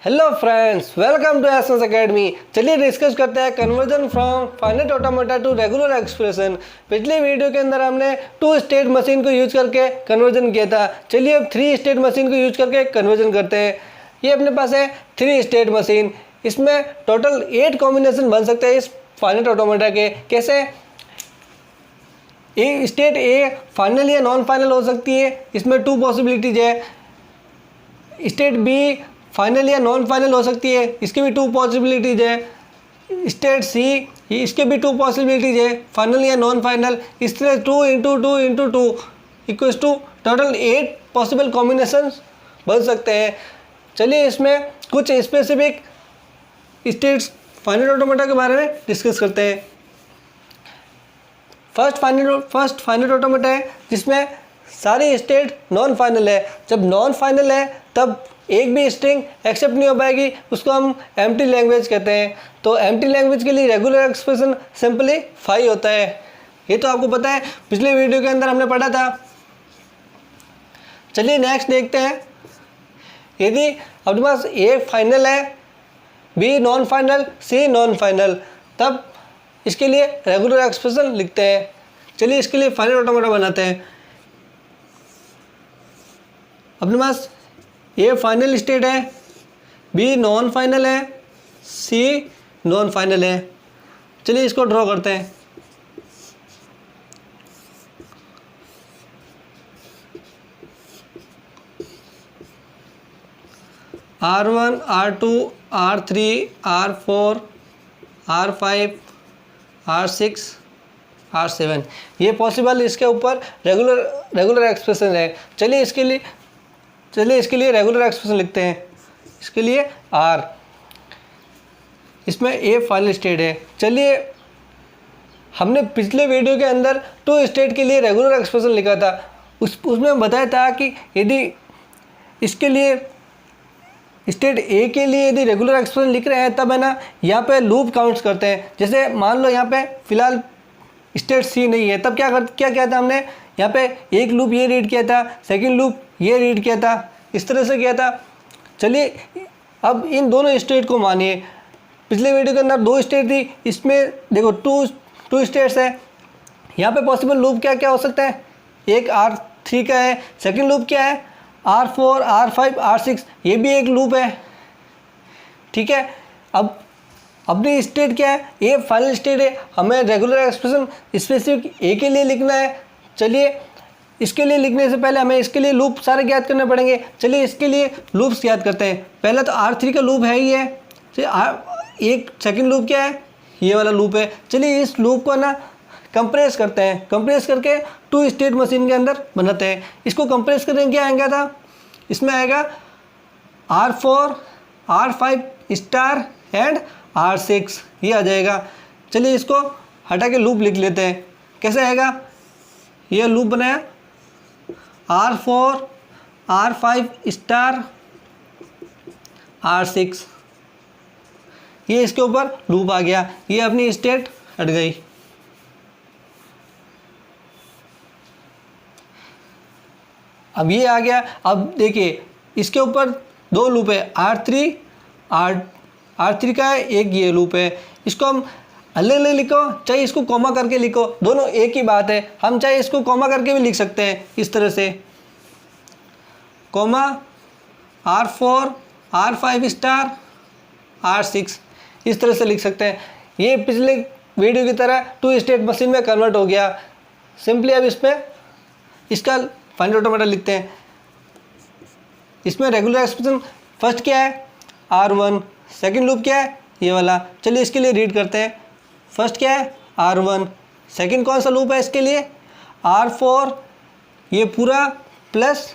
Hello friends, welcome to SS academy. चलिए discuss करते हैं conversion from finite automata to regular expression. पिछले video के अंदर हमने 2 स्टेट मशीन को यूज करके कन्वर्जन किया था। चलिए अब 3 स्टेट मशीन को यूज करके कन्वर्जन करते हैं। ये अपने पास है 3 स्टेट मशीन। इसमें टोटल 8 कॉम्बिनेशन बन सकते हैं इस फाइनाइट ऑटोमेटा के। कैसे? ए स्टेट ए फाइनल या नॉन फाइनल हो सकती है, इसमें 2 पॉसिबिलिटीज है। स्टेट बी फाइनल या नॉन फाइनल हो सकती है, इसकी भी 2 पॉसिबिलिटीज है। स्टेट सी, इसके भी 2 पॉसिबिलिटीज है, फाइनल या नॉन फाइनल। इस तरह 2 × 2 × 2 equals to total 8 possible combination बन सकते हैं। चलिए इसमें कुछ स्पेसिफिक स्टेट्स फाइनाइट ऑटोमेटा के बारे में डिस्कस करते हैं। फर्स्ट फाइनाइट ऑटोमेटा है जिसमें सारी स्टेट नॉन फाइनल है। जब नॉन फाइनल है तब एक भी स्ट्रिंग एक्सेप्ट नहीं हो पाएगी, उसको हम एम्प्टी लैंग्वेज कहते हैं। तो एम्प्टी लैंग्वेज के लिए रेगुलर एक्सप्रेशन सिंपली 5 होता है। ये तो आपको पता है, पिछले वीडियो के अंदर हमने पढ़ा था। चलिए नेक्स्ट देखते हैं। यदि अपने पास ए फाइनल है, बी नॉन फाइनल, सी नॉन फाइनल, तब इसके लिए रेगुलर एक्सप्रेशन लिखते हैं। चलिए इसके लिए फाइनाइट ऑटोमेटा बनाते हैं। अपने पास ए फाइनल स्टेट है, बी नॉन फाइनल है, सी नॉन फाइनल है। चलिए इसको ड्रॉ करते हैं। R1, R2, R3, R4, R5, R6, R7 ये पॉसिबल इसके ऊपर रेगुलर एक्सप्रेशन है। चलिए इसके लिए रेगुलर एक्सप्रेशन लिखते हैं। इसके लिए R, इसमें ए फाइनल स्टेट है। चलिए हमने पिछले वीडियो के अंदर 2 स्टेट के लिए रेगुलर एक्सप्रेशन लिखा था। उसमें बताया था कि यदि इसके लिए स्टेट ए के लिए यदि रेगुलर एक्सप्रेशन लिख रहे हैं तब है ना, यहाँ पे लूप काउंट्स करते हैं। जैसे मान लो यहाँ पे फिलहाल स्टेट सी नहीं है, तब क्या किया था हमने, यहाँ पे एक लूप ये रीड किया था, सेकंड लूप ये रीड किया था, इस तरह से किया था। चलिए अब इन दोनों स्टेट को मानिए। पिछले वीडियो के अंदर 2 स्टेट थी, इसमें देखो 2 स्टेट्स है। यहाँ पे पॉसिबल लूप क्या क्या हो सकता है, एक R3 का है, सेकंड लूप क्या है R4, R5, R6, ये भी एक लूप है। ठीक है, अब अपनी स्टेट क्या है, ए फाइनल स्टेट है। हमें रेगुलर एक्सप्रेशन स्पेसिफिक ए के लिए लिखना है। चलिए इसके लिए लिखने से पहले हमें इसके लिए लूप सारे याद करने पड़ेंगे। चलिए इसके लिए लूप्स याद करते हैं। पहला तो R3 का लूप है ही है। चलिए एक सेकंड लूप क्या है, ये वाला लूप है। चलिए इस लूप को ना कंप्रेस करते हैं। कंप्रेस करके 2 स्टेट मशीन के अंदर बनाते हैं। इसको कंप्रेस करेंगे, क्या आएगा था, इसमें आएगा R4, R5 star and R6, ये आ जाएगा। चलिए इसको हटा के लूप लिख लेते हैं। कैसे आएगा, ये लूप बनाया R4, R5 स्टार R6, ये इसके ऊपर लूप आ गया। ये अपनी स्टेट हट गई। अब ये आ गया। अब देखिए इसके ऊपर 2 लूप है, R3 का है, एक ये लूप है। इसको हम अलग अलग लिखो, चाहे इसको कॉमा करके लिखो, दोनों एक ही बात है। हम चाहे इसको कॉमा करके भी लिख सकते हैं, इस तरह से comma R4, R5 star R6, इस तरह से लिख सकते हैं। ये पिछले वीडियो की तरह 2 स्टेट मशीन में कन्वर्ट हो गया। सिंपली अब इसमें इसका फाइनाइट ऑटोमेटा लिखते हैं। इसमें रेगुलर एक्सप्रेशन फर्स्ट क्या है R1, सेकंड लूप क्या है ये वाला। चलिए इसके लिए रीड करते हैं। फर्स्ट क्या है R1, सेकंड कौन सा लूप है इसके लिए R4, ये पूरा प्लस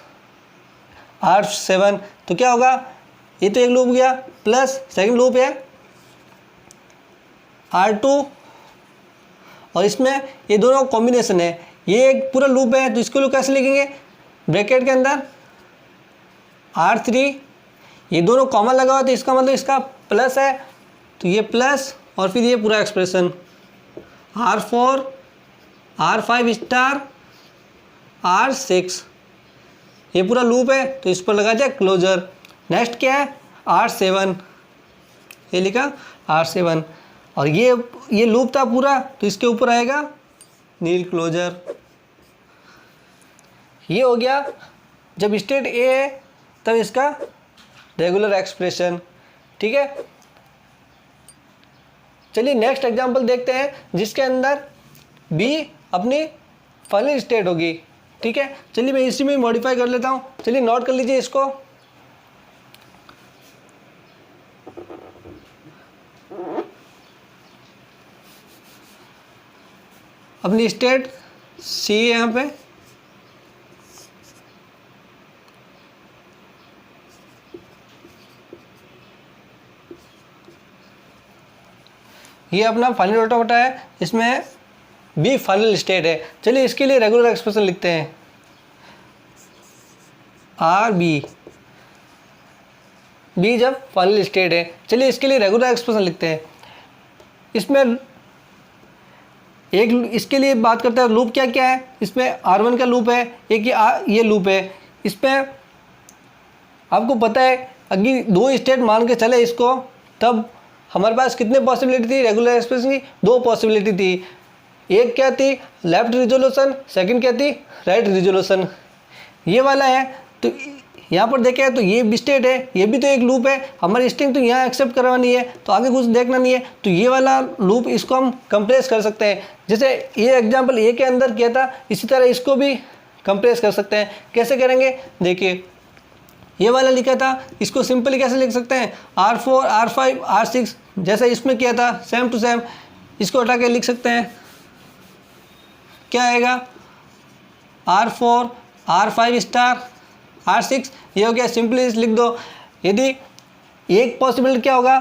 R7। तो क्या होगा, ये तो एक लूप गया, प्लस सेकंड लूप है R2, और इसमें ये दोनों कॉम्बिनेशन है। ये एक पूरा लूप है, तो इसको लोग कैसे लिखेंगे, ब्रैकेट के अंदर R3, ये दोनों कॉमन लगा हुआ, तो इसका मतलब इसका प्लस है, तो ये प्लस, और फिर ये पूरा expression R4, R5 star R6, ये पूरा लूप है, तो इस पर लगा दिया क्लोजर। नेक्स्ट क्या है R7, ये लिखा R7, और ये लूप था पूरा, तो इसके ऊपर आएगा नील क्लोजर। ये हो गया जब स्टेट ए है तब इसका रेगुलर एक्सप्रेशन। ठीक है, चलिए नेक्स्ट एग्जांपल देखते हैं जिसके अंदर बी अपनी फाइनल स्टेट होगी। ठीक है, चलिए मैं इसी में मॉडिफाई कर लेता हूँ। चलिए नोट कर लीजिए इसको। अपनी स्टेट सी है यहाँ पे, ये अपना फाइनल ऑटोमेटा है, इसमें बी फाइनल स्टेट है। चलिए इसके लिए रेगुलर एक्सप्रेशन लिखते हैं, आर बी जब फाइनल स्टेट है। चलिए इसके लिए रेगुलर एक्सप्रेशन लिखते हैं। इसमें एक इसके लिए बात करते हैं लूप क्या क्या है। इसमें R1 का लूप है, एक ये लूप है। इसमें आपको पता है अगर 2 स्टेट मान के चले इसको, तब हमारे पास कितने पॉसिबिलिटी थी रेगुलर एक्सप्रेशन की? 2 पॉसिबिलिटी थी। एक क्या थी? लेफ्ट रिजोल्यूशन, सेकंड क्या थी? Right resolution. ये वाला है, तो यहाँ पर देखें तो ये भी स्टेट है, ये भी तो एक लूप है। हमारी स्ट्रिंग तो यहाँ एक्सेप्ट करवानी है, तो आगे कुछ देखना नहीं है, तो ये वाला लूप इसको हम कंप्रेस कर सकते हैं। जैसे ये एग्जांपल ए के अंदर किया था, इसी तरह इसको भी कंप्रेस कर सकते हैं। कैसे करेंगे देखिए, ये वाला लिखा था, इसको सिंपली कैसे लिख सकते हैं? R4, R5, R6 जैसा इसमें किया था सेम टू सेम, इसको हटा के लिख सकते हैं। क्या आएगा? R4, R5 स्टार R6, ये हो गया। सिंपली लिख दो। यदि एक पॉसिबिलिटी क्या होगा,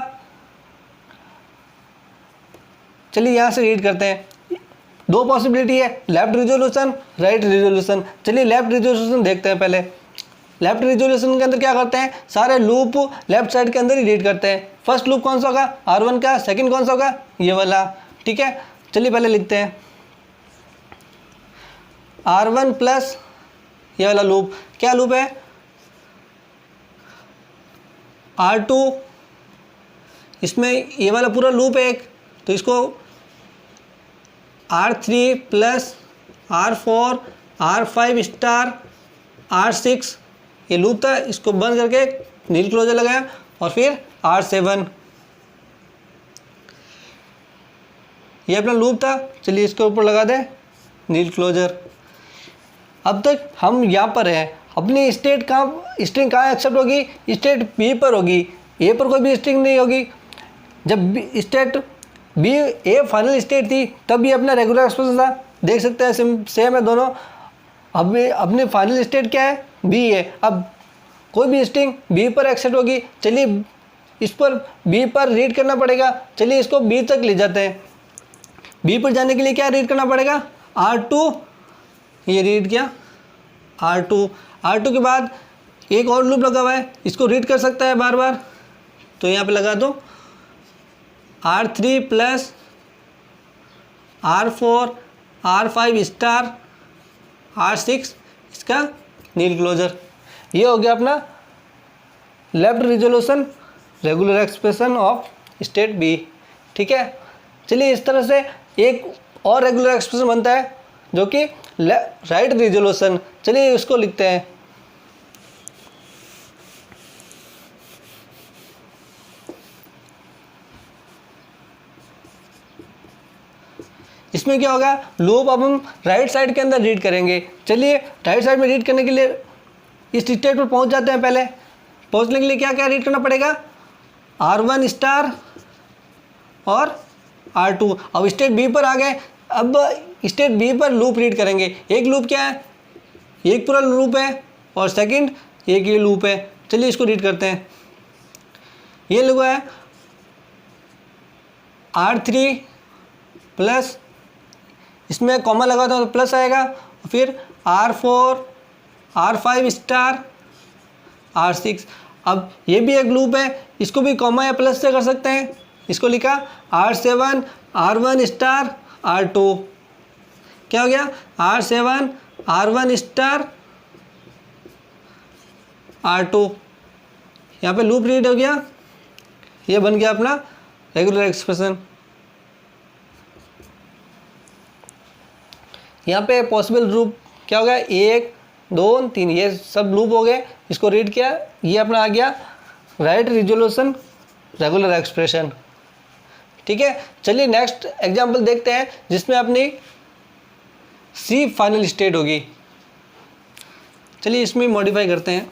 चलिए यहाँ से रीड करते हैं। 2 पॉसिबिलिटी है, लेफ्ट रिजोल्यूशन, राइट रिजोल्यूशन। चलिए लेफ्ट रिजोल्यूशन देखते हैं पहले। लेफ्ट रिजोल्यूशन के अंदर क्या करते हैं, सारे लूप लेफ्ट साइड के अंदर ही रीड करते हैं। फर्स्ट लूप कौन सा होगा? R1 का। सेकंड कौन सा होगा? ये वाला। ठीक है, चलिए पहले लिखते हैं R1 प्लस ये वाला लूप। क्या लूप है? R2, इसमें ये वाला पूरा लूप है एक, तो इसको R3 plus R4, R5 star R6, ये लूप था, इसको बंद करके नील क्लोजर लगाया, और फिर R7, ये अपना लूप था। चलिए इसके ऊपर लगा दें नील क्लोजर। अब तक हम यहाँ पर हैं, अपनी स्टेट स्ट्रिंग कहाँ एक्सेप्ट होगी? स्टेट बी पर होगी, ए पर कोई भी स्ट्रिंग नहीं होगी। जब state B a final state थी तब ये अपना रेगुलर एक्सप्रेशन था। देख सकते हैं सेम है दोनों। अब अपनी फाइनल स्टेट क्या है? बी है। अब कोई भी स्ट्रिंग बी पर एक्सेप्ट होगी। चलिए इस पर बी पर रीड करना पड़ेगा। चलिए इसको बी तक ले जाते हैं। बी पर जाने के लिए क्या रीड करना पड़ेगा? R2, ये रीड किया R2 के बाद एक और लूप लगा हुआ है, इसको रीड कर सकता है बार बार, तो यहाँ पे लगा दो R3 plus R4, R5 star R6, इसका नील क्लोजर। ये हो गया अपना left resolution regular expression of state B. ठीक है, चलिए इस तरह से एक और रेगुलर एक्सप्रेशन बनता है जो कि राइट रिजोल्यूशन। चलिए उसको लिखते हैं। इसमें क्या होगा, लूप अब हम राइट साइड के अंदर रीड करेंगे। चलिए राइट साइड में रीड करने के लिए इस स्टेट पर पहुंच जाते हैं। पहले पहुंचने के लिए क्या क्या रीड करना पड़ेगा? R1 स्टार और R2। अब स्टेट बी पर आ गए। अब स्टेट बी पर लूप रीड करेंगे। एक लूप क्या है? एक पूरा लूप है, और सेकंड एक ये लूप है। चलिए इसको रीड करते हैं। ये लूप है R3 प्लस, इसमें कॉमा लगा था तो प्लस आएगा, फिर R4, R5 स्टार R6। अब ये भी एक लूप है, इसको भी कॉमा या प्लस से कर सकते हैं। इसको लिखा R7, R1 स्टार R2। क्या हो गया? R7, R1 star R2। यहाँ पे लूप रीड हो गया, ये बन गया अपना रेगुलर एक्सप्रेशन। यहाँ पे पॉसिबल लूप क्या हो गया, 1 2 3, ये सब लूप हो गए, इसको रीड किया, ये अपना आ गया राइट रिजोल्यूशन रेगुलर एक्सप्रेशन। ठीक है, चलिए नेक्स्ट एग्जांपल देखते हैं जिसमें अपनी सी फाइनल स्टेट होगी। चलिए इसमें मॉडिफाई करते हैं।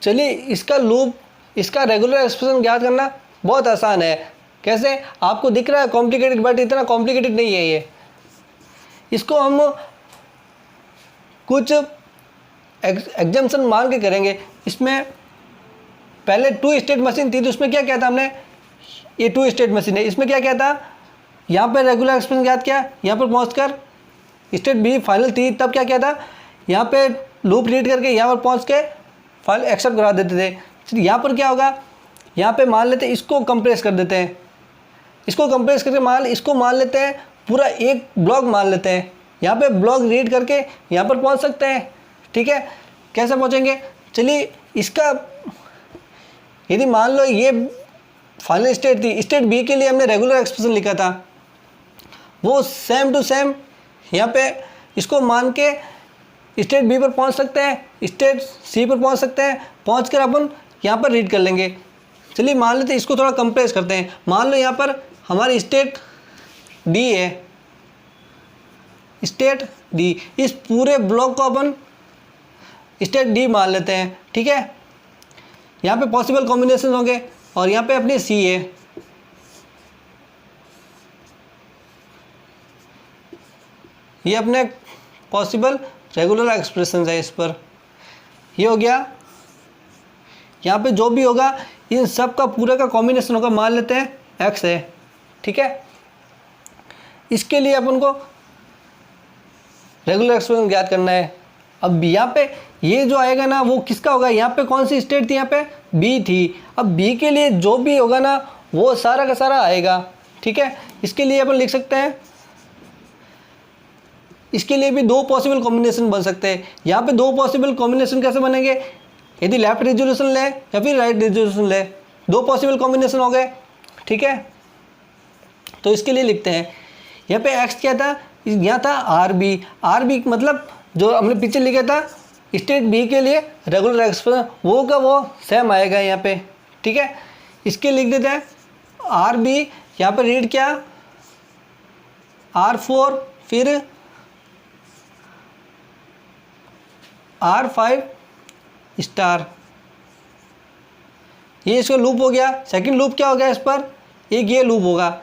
चलिए इसका लूप, इसका रेगुलर एक्सप्रेशन ज्ञात करना बहुत आसान है। कैसे, आपको दिख रहा है कॉम्प्लिकेटेड, बट इतना कॉम्प्लिकेटेड नहीं है ये। इसको हम कुछ एग्जाम्पशन मान के करेंगे। इसमें पहले 2 स्टेट मशीन थी, तो उसमें क्या किया था हमने, ये 2 स्टेट मशीन है, इसमें क्या किया था, यहाँ पर रेगुलर एक्सप्रेशन ज्ञात किया, यहाँ पर पहुँच स्टेट बी फाइनल थी, तब क्या किया था, यहाँ पे लूप रीड करके यहाँ पर पहुँच के फाइल एक्सेप्ट करा देते थे। चलिए यहाँ पर क्या होगा, यहाँ पे मान लेते हैं इसको कंप्रेस कर देते हैं, इसको कंप्रेस करके इसको मान लेते हैं पूरा एक ब्लॉक मान लेते हैं, यहाँ पे ब्लॉक रीड करके यहाँ पर पहुँच सकते हैं। ठीक है, कैसे पहुँचेंगे, चलिए इसका यदि मान लो ये फाइनल स्टेट थी, स्टेट बी के लिए हमने रेगुलर एक्सप्रेशन लिखा था, वो सेम टू सेम यहाँ पे इसको मान के स्टेट बी पर पहुंच सकते हैं, स्टेट सी पर पहुंच सकते हैं, पहुंच कर अपन यहाँ पर रीड कर लेंगे। चलिए मान लेते हैं, इसको थोड़ा कंप्रेस करते हैं। मान लो यहाँ पर हमारी स्टेट डी है, स्टेट डी, इस पूरे ब्लॉक को अपन स्टेट डी मान लेते हैं। ठीक है, यहाँ पे पॉसिबल कॉम्बिनेशन होंगे और यहाँ पे अपनी सी है। ये अपने पॉसिबल रेगुलर एक्सप्रेशन है इस पर, ये हो गया। यहाँ पे जो भी होगा इन सब का पूरे का कॉम्बिनेशन होगा, मान लेते हैं एक्स है। ठीक है, इसके लिए अपन को रेगुलर एक्सप्रेशन ज्ञात करना है। अब यहाँ पे ये जो आएगा ना वो किसका होगा, यहाँ पे कौन सी स्टेट थी, यहाँ पे बी थी। अब बी के लिए जो भी होगा ना वो सारा का सारा आएगा। ठीक है, इसके लिए अपन लिख सकते हैं, इसके लिए भी 2 पॉसिबल कॉम्बिनेशन बन सकते हैं। यहाँ पे 2 पॉसिबल कॉम्बिनेशन कैसे बनेंगे, यदि लेफ्ट रिजोल्यूशन ले या फिर राइट रिजोल्यूशन ले, 2 पॉसिबल कॉम्बिनेशन हो गए। ठीक है, तो इसके लिए लिखते हैं, यहाँ पे एक्स क्या था, यहाँ था आर बी। आर बी मतलब जो हमने पीछे लिखा था स्टेट बी के लिए रेगुलर एक्सप्रेशन, वो का वो सेम आएगा यहाँ पे। ठीक है, इसके लिख देते हैं आर बी, यहाँ पे रीड क्या R4, फिर R5 स्टार, ये इसका लूप हो गया। सेकंड लूप क्या हो गया इस पर, एक ये लूप होगा।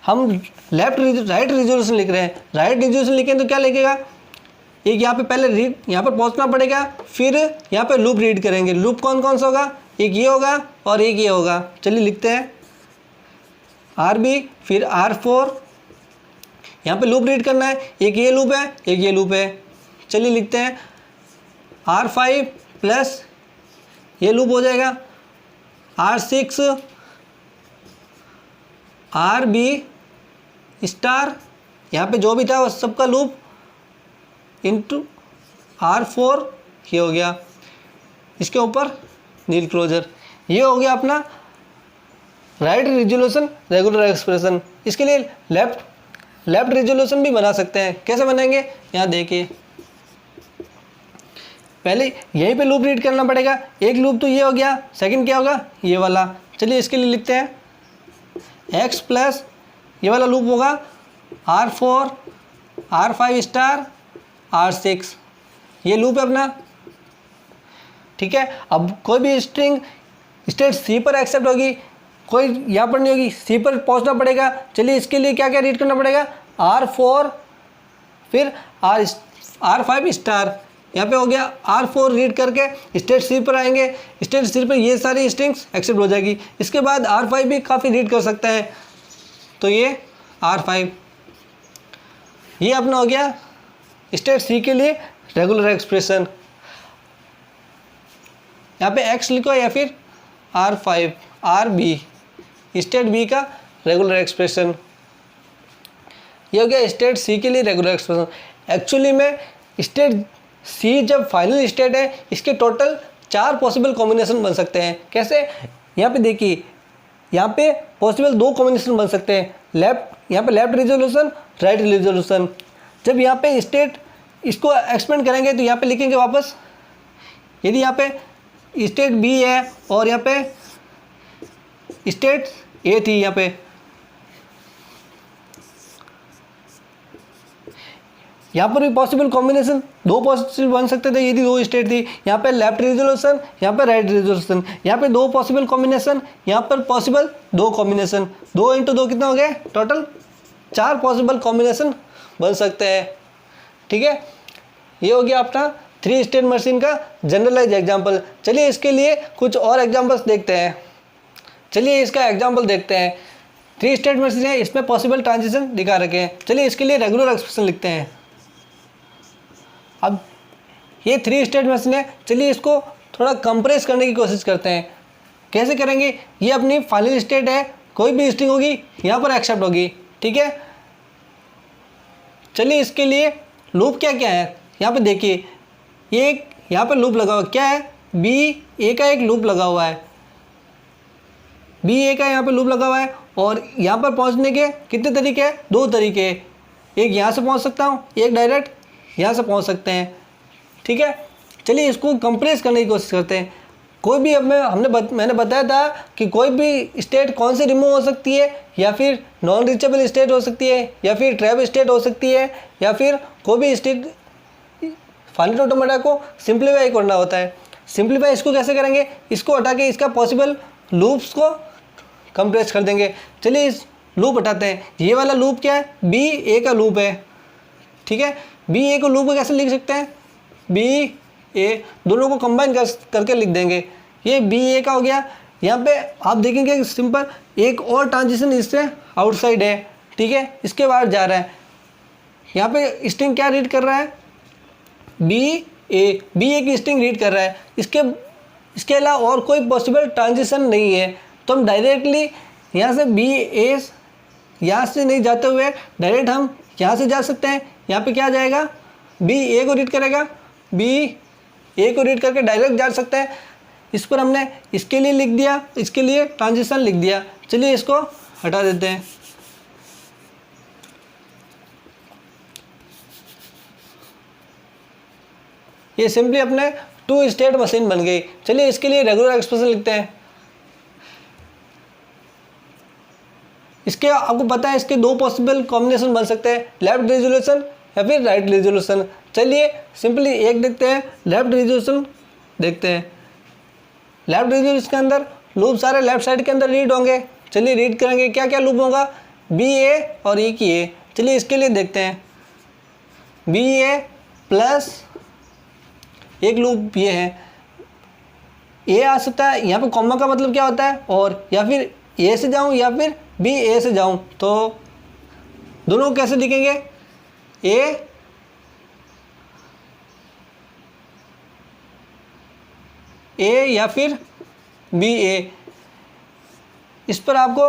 हम राइट रिजोल्यूशन लिख रहे हैं, राइट रिजोल्यूशन लिखें तो क्या लिखेगा, एक यहाँ पे पहले रीड, यहाँ पर पहुँचना पड़ेगा, फिर यहाँ पे लूप रीड करेंगे। लूप कौन कौन सा होगा, एक ये होगा और एक ये होगा। चलिए लिखते हैं RB, फिर R4, यहाँ पे लूप रीड करना है, एक ये लूप है एक ये लूप है। चलिए लिखते हैं R5 प्लस ये लूप हो जाएगा R6 RB स्टार, यहाँ पे जो भी था वो सबका लूप इंटू R4, ये हो गया, इसके ऊपर नील क्लोजर। ये हो गया अपना राइट रिजोल्यूशन रेगुलर एक्सप्रेशन। इसके लिए लेफ्ट रिजोल्यूशन भी बना सकते हैं। कैसे बनाएंगे, यहाँ देखिए, पहले यहीं पे लूप रीड करना पड़ेगा। एक लूप तो ये हो गया, सेकंड क्या होगा, ये वाला। चलिए इसके लिए लिखते हैं x प्लस ये वाला लूप होगा R4 R5 स्टार R6, ये लूप है अपना। ठीक है, अब कोई भी स्ट्रिंग स्टेट सी पर एक्सेप्ट होगी, कोई यहाँ पर नहीं होगी, सी पर पहुँचना पड़ेगा। चलिए इसके लिए क्या क्या रीड करना पड़ेगा, R4 फिर R5 स्टार, यहाँ पे हो गया R4 रीड करके स्टेट सी पर आएंगे, स्टेट सी पर ये सारी स्ट्रिंग्स एक्सेप्ट हो जाएगी। इसके बाद R5 भी काफ़ी रीड कर सकता है, तो ये R5, ये अपना हो गया स्टेट सी के लिए रेगुलर एक्सप्रेशन। यहाँ पे X लिखो या फिर R5 RB स्टेट बी का रेगुलर एक्सप्रेशन। ये हो गया स्टेट सी के लिए रेगुलर एक्सप्रेशन। एक्चुअली में स्टेट सी जब फाइनल स्टेट है, इसके टोटल 4 पॉसिबल कॉम्बिनेशन बन सकते हैं। कैसे? यहाँ पे देखिए, यहाँ पे पॉसिबल 2 कॉम्बिनेशन बन सकते हैं, यहाँ पे लेफ्ट रिजोल्यूशन, राइट रिजोल्यूशन। जब यहाँ पे स्टेट इसको एक्सपेंड करेंगे तो यहाँ पे लिखेंगे वापस, यदि यहाँ पे स्टेट बी है और यहाँ पे स्टेट ए थी, यहाँ पर भी पॉसिबल कॉम्बिनेशन 2 पॉसिबल बन सकते थे यदि 2 स्टेट थी। यहाँ पे लेफ्ट रिजोल्यूशन, यहाँ पे राइट रिजोल्यूशन, यहाँ पे 2 पॉसिबल कॉम्बिनेशन, यहाँ पर पॉसिबल 2 कॉम्बिनेशन, 2 × 2 कितना हो गया? टोटल 4 पॉसिबल कॉम्बिनेशन बन सकते हैं। ठीक है, ये हो गया अपना 3 स्टेट मशीन का जनरलाइज एग्जाम्पल। चलिए इसके लिए कुछ और एग्जाम्पल्स देखते हैं। चलिए इसका एग्जाम्पल देखते हैं। 3 स्टेट मशीन है, इसमें पॉसिबल ट्रांजिशन दिखा रखे हैं। चलिए इसके लिए रेगुलर एक्सप्रेशन लिखते हैं। अब ये 3 स्टेट मशीन है, चलिए इसको थोड़ा कंप्रेस करने की कोशिश करते हैं। कैसे करेंगे? ये अपनी फाइनल स्टेट है, कोई भी स्ट्रिंग होगी यहाँ पर एक्सेप्ट होगी। ठीक है, चलिए इसके लिए लूप क्या क्या है यहाँ पे देखिए, ये एक यहाँ पर लूप लगा हुआ क्या है? बी ए का एक लूप लगा हुआ है, बी ए का यहाँ पे लूप लगा हुआ है। और यहाँ पर पहुँचने के कितने तरीके हैं? 2 तरीके हैं। एक यहाँ से पहुँच सकता हूँ, एक डायरेक्ट यहाँ से पहुँच सकते हैं। ठीक है, चलिए इसको कंप्रेस करने की कोशिश करते हैं। कोई भी अब मैंने बताया था कि कोई भी स्टेट कौन सी रिमूव हो सकती है, या फिर नॉन रीचेबल स्टेट हो सकती है, या फिर ट्रैप स्टेट हो सकती है, या फिर कोई भी स्टेट फाइनाइट ऑटोमेटा को सिंप्लीफाई करना होता है। सिंप्लीफाई इसको कैसे करेंगे? इसको हटा के इसका पॉसिबल लूप्स को कंप्रेस कर देंगे। चलिए इस लूप हटाते हैं। ये वाला लूप क्या है? बी ए का लूप है। ठीक है, बी ए को लूप को कैसे लिख सकते हैं? बी ए दोनों को कंबाइन करके लिख देंगे। ये बी ए का हो गया। यहाँ पे आप देखेंगे सिंपल एक और ट्रांजिशन इससे आउटसाइड है। ठीक है, इसके बाहर जा रहा है। यहाँ पे स्ट्रिंग क्या रीड कर रहा है? बी ए की स्ट्रिंग रीड कर रहा है। इसके अलावा और कोई पॉसिबल ट्रांजिशन नहीं है, तो हम डायरेक्टली यहाँ से बी ए यहाँ से नहीं जाते हुए डायरेक्ट हम यहाँ से जा सकते हैं। यहाँ पे क्या आ जाएगा? बी ए को रीड करेगा, बी ए को रीड करके डायरेक्ट जा सकते हैं। इस पर हमने इसके लिए लिख दिया, इसके लिए ट्रांजिशन लिख दिया। चलिए इसको हटा देते हैं। ये सिंपली अपने 2 स्टेट मशीन बन गई। चलिए इसके लिए रेगुलर एक्सप्रेशन लिखते हैं। इसके आपको पता है इसके 2 पॉसिबल कॉम्बिनेशन बन सकते हैं, लेफ्ट रिजोल्यूशन या फिर राइट रिजोल्यूशन। चलिए सिंपली एक देखते हैं, लेफ्ट रिजोल्यूशन देखते हैं। लेफ्ट रिजोल्यूशन के अंदर लूप सारे लेफ्ट साइड के अंदर रीड होंगे। चलिए रीड करेंगे, क्या क्या लूप होगा? बी ए और ई की ए। चलिए इसके लिए देखते हैं, बी ए प्लस एक लूप ये है, ए आ सकता है। यहाँ पे कॉमा का मतलब क्या होता है? और या फिर ए से जाऊँ या फिर बी ए से जाऊँ, तो दोनों को कैसे लिखेंगे? ए या फिर बी ए। इस पर आपको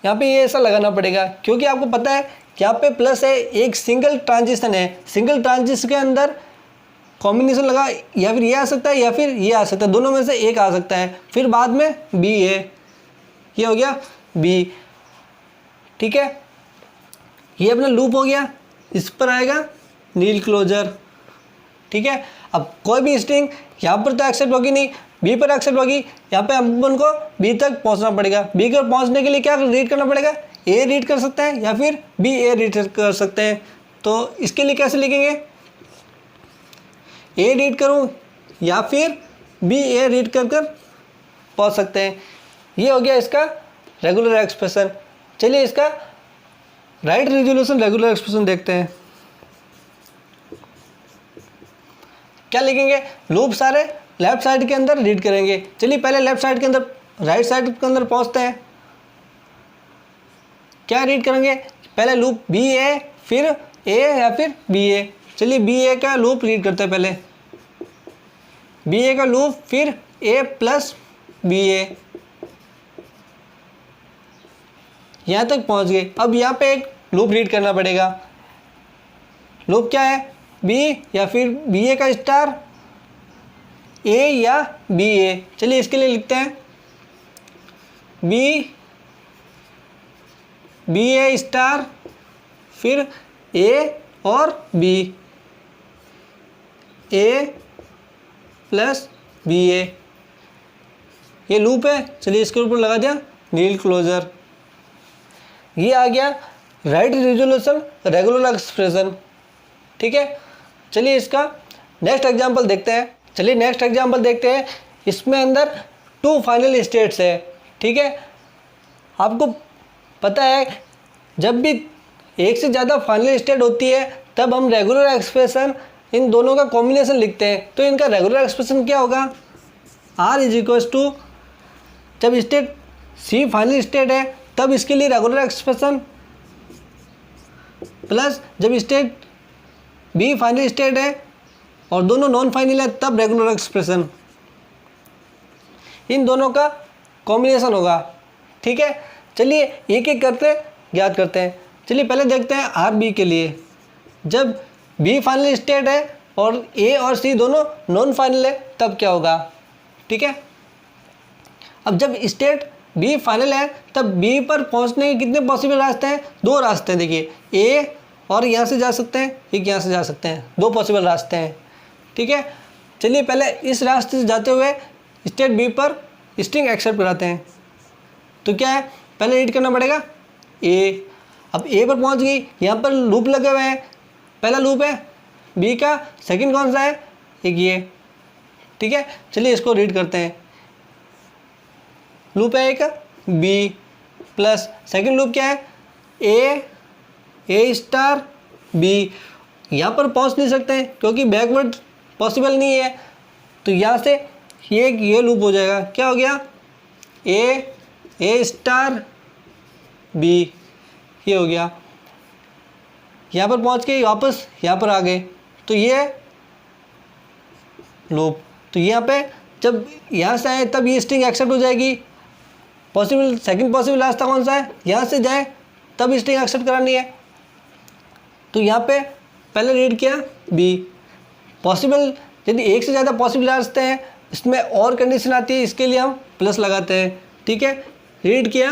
यहाँ पे ये ऐसा लगाना पड़ेगा, क्योंकि आपको पता है कि यहाँ पे प्लस है, एक सिंगल ट्रांजिशन है। सिंगल ट्रांजिशन के अंदर कॉम्बिनेशन लगा, या फिर ये आ सकता है या फिर ये आ सकता है, दोनों में से एक आ सकता है। फिर बाद में बी ए, ये हो गया बी। ठीक है, ये अपना लूप हो गया। इस पर आएगा नील क्लोजर। ठीक है, अब कोई भी स्ट्रिंग यहाँ पर तो एक्सेप्ट होगी नहीं, बी पर एक्सेप्ट होगी। यहाँ पे अपन को बी तक पहुँचना पड़ेगा। बी तक पहुँचने के लिए क्या रीड करना पड़ेगा? ए रीड कर सकते हैं या फिर बी ए रीड कर सकते हैं। तो इसके लिए कैसे लिखेंगे? ए रीड करूँ या फिर बी ए रीड कर पहुँच सकते हैं। ये हो गया इसका रेगुलर एक्सप्रेशन। चलिए इसका राइट रिजोल्यूशन रेगुलर एक्सप्रेशन देखते हैं। क्या लिखेंगे, लूप सारे लेफ्ट साइड के अंदर रीड करेंगे। चलिए पहले लेफ्ट साइड के अंदर, राइट साइड के अंदर पहुंचते हैं। क्या रीड करेंगे, पहले लूप बी ए, फिर ए या फिर बी ए। चलिए बी ए का लूप रीड करते हैं पहले, बी ए का लूप, फिर ए प्लस बी ए, यहाँ तक पहुँच गए। अब यहाँ पे एक लूप रीड करना पड़ेगा। लूप क्या है, बी या फिर बी ए का स्टार, ए या बी ए। चलिए इसके लिए लिखते हैं बी ए स्टार, फिर ए और बी, ए प्लस बी ए, ये लूप है। चलिए इसके ऊपर लगा दिया नील क्लोजर। ये आ गया राइट रिजोल्यूशन रेगुलर एक्सप्रेशन। ठीक है, चलिए इसका नेक्स्ट एग्जांपल देखते हैं। चलिए नेक्स्ट एग्जांपल देखते हैं। इसमें अंदर 2 फाइनल स्टेट्स है। ठीक है, आपको पता है जब भी एक से ज़्यादा फाइनल स्टेट होती है तब हम रेगुलर एक्सप्रेशन इन दोनों का कॉम्बिनेशन लिखते हैं। तो इनका रेगुलर एक्सप्रेशन क्या होगा, R इज इक्वल्स टू, जब स्टेट C फाइनल स्टेट है तब इसके लिए रेगुलर एक्सप्रेशन, प्लस जब स्टेट B फाइनल स्टेट है और दोनों नॉन फाइनल है तब रेगुलर एक्सप्रेशन। इन दोनों का कॉम्बिनेशन होगा। ठीक है, चलिए एक एक करते ज्ञात करते हैं। चलिए पहले देखते हैं आर बी के लिए। जब बी फाइनल स्टेट है और ए और सी दोनों नॉन फाइनल है तब क्या होगा। ठीक है, अब जब स्टेट बी फाइनल है तब बी पर पहुंचने के कितने पॉसिबल रास्ते हैं, 2 रास्ते हैं। देखिए ए और यहाँ से जा सकते हैं, एक यहाँ से जा सकते हैं, 2 पॉसिबल रास्ते हैं। ठीक है, चलिए पहले इस रास्ते से जाते हुए स्टेट बी पर स्ट्रिंग एक्सेप्ट कराते हैं। तो क्या है, पहले रीड करना पड़ेगा ए। अब ए पर पहुंच गई, यहाँ पर लूप लगे हुए हैं। पहला लूप है बी का, सेकंड कौन सा है, एक ये। ठीक है, चलिए इसको रीड करते हैं। लूप है एक बी प्लस सेकंड लूप क्या है, ए स्टार बी। यहाँ पर पहुँच नहीं सकते हैं क्योंकि बैकवर्ड पॉसिबल नहीं है। तो यहाँ से ये लूप हो जाएगा। क्या हो गया, ए स्टार बी, ये हो गया। यहाँ पर पहुँच के वापस यहाँ पर आ गए तो ये लूप। तो यहाँ पे जब यहाँ से आए तब ये स्ट्रिंग एक्सेप्ट हो जाएगी। पॉसिबल सेकंड पॉसिबल रास्ता कौन सा है, यहाँ से जाए तब स्ट्रिंग एक्सेप्ट करानी है। तो यहाँ पे पहले रीड किया बी। पॉसिबल यदि एक से ज़्यादा पॉसिबल रास्ते हैं इसमें और कंडीशन आती है, इसके लिए हम प्लस लगाते हैं। ठीक है, रीड किया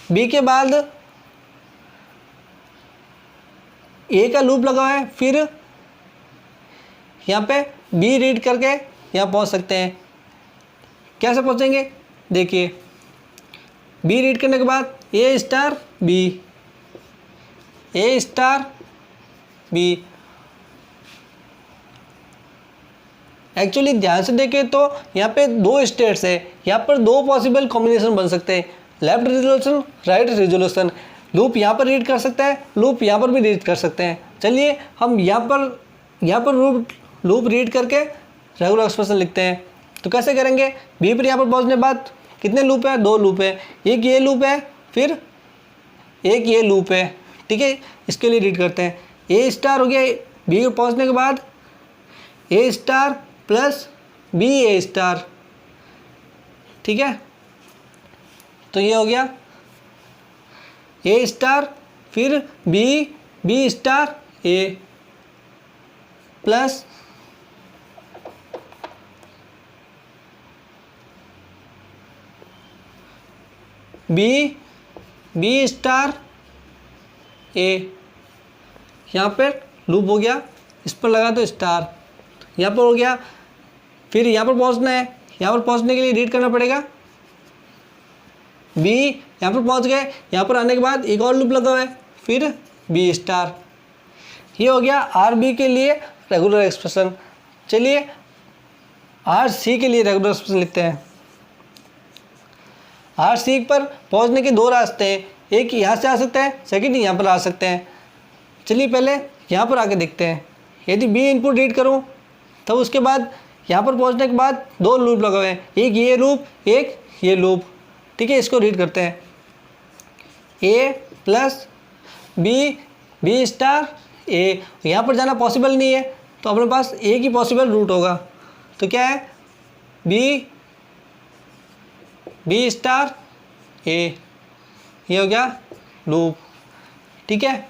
बी के बाद ए का लूप लगा है, फिर यहाँ पे बी रीड करके यहाँ पहुँच सकते हैं। कैसे पहुँचेंगे, देखिए बी रीड करने के बाद ए स्टार बी, ए स्टार बी। एक्चुअली ध्यान से देखें तो यहाँ पे 2 स्टेट्स है, यहाँ पर 2 पॉसिबल कॉम्बिनेशन बन सकते हैं, left resolution right resolution. Loop यहाँ पर रीड कर सकते हैं, लूप यहाँ पर भी रीड कर सकते हैं। चलिए हम यहाँ पर लूप रीड करके रेगुलर एक्सप्रेशन लिखते हैं। तो कैसे करेंगे, बी पर यहाँ पर पहुँचने बाद कितने लूप है, 2 लूप है, एक ये लूप है फिर एक ये लूप है। ठीक है, इसके लिए रीड करते हैं। ए स्टार हो गया, बी पर पहुँचने के बाद ए स्टार प्लस बी ए स्टार। ठीक है, तो ये हो गया ए स्टार फिर बी स्टार ए प्लस बी स्टार ए। यहाँ पर लूप हो गया, इस पर लगा दो स्टार, यहाँ पर हो गया। फिर यहाँ पर पहुँचना है, यहाँ पर पहुँचने के लिए रीड करना पड़ेगा बी। यहाँ पर पहुँच गए, यहाँ पर आने के बाद एक और लूप लगा हुआ है, फिर बी स्टार। ये हो गया आर बी के लिए रेगुलर एक्सप्रेशन। चलिए आर सी के लिए रेगुलर एक्सप्रेशन लिखते हैं। आर सी पर पहुँचने के 2 रास्ते हैं, एक यहाँ से आ सकते हैं, सेकंड यहाँ पर आ सकते हैं। चलिए पहले यहाँ पर आके देखते हैं। यदि बी इनपुट रीड करूँ तब उसके बाद यहाँ पर पहुँचने के बाद दो लूप लगे हुए हैं, एक ये लूप एक ये लूप। ठीक है, इसको रीड करते हैं। ए प्लस बी स्टार ए, यहाँ पर जाना पॉसिबल नहीं है तो अपने पास एक ही पॉसिबल रूट होगा। तो क्या है, बी स्टार ए, ये हो गया लूप। ठीक है,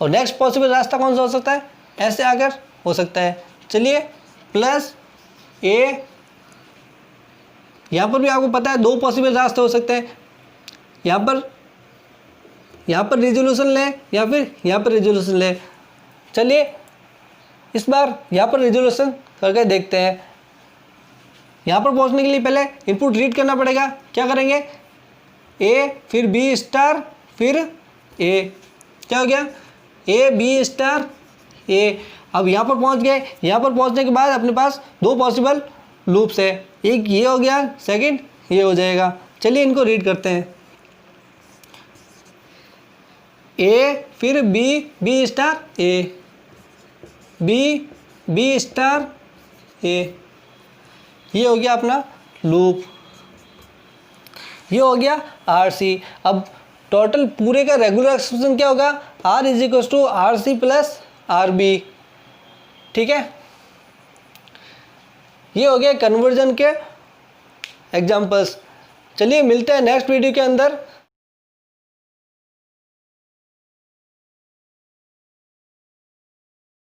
और नेक्स्ट पॉसिबल रास्ता कौन सा हो सकता है, ऐसे आकर हो सकता है। चलिए प्लस ए, यहाँ पर भी आपको पता है दो पॉसिबल रास्ते हो सकते हैं, यहाँ पर रिजोल्यूशन लें या फिर यहाँ पर रिजोल्यूशन लें। चलिए इस बार यहाँ पर रिजोल्यूशन करके देखते हैं। यहाँ पर पहुँचने के लिए पहले इनपुट रीड करना पड़ेगा। क्या करेंगे, ए फिर बी स्टार फिर ए, क्या हो गया, ए बी स्टार ए। अब यहाँ पर पहुँच गए, यहाँ पर पहुँचने के बाद अपने पास दो पॉसिबल लूप्स है, एक ये हो गया, सेकंड ये हो जाएगा। चलिए इनको रीड करते हैं। ए फिर बी स्टार ए, बी स्टार ए, ये हो गया अपना लूप, ये हो गया आर सी। अब टोटल पूरे का रेगुलर एक्सप्रेशन क्या होगा, R is equal to R C plus R B. ठीक है, ये हो गया कन्वर्जन के एग्जाम्पल्स। चलिए मिलते हैं नेक्स्ट वीडियो के अंदर।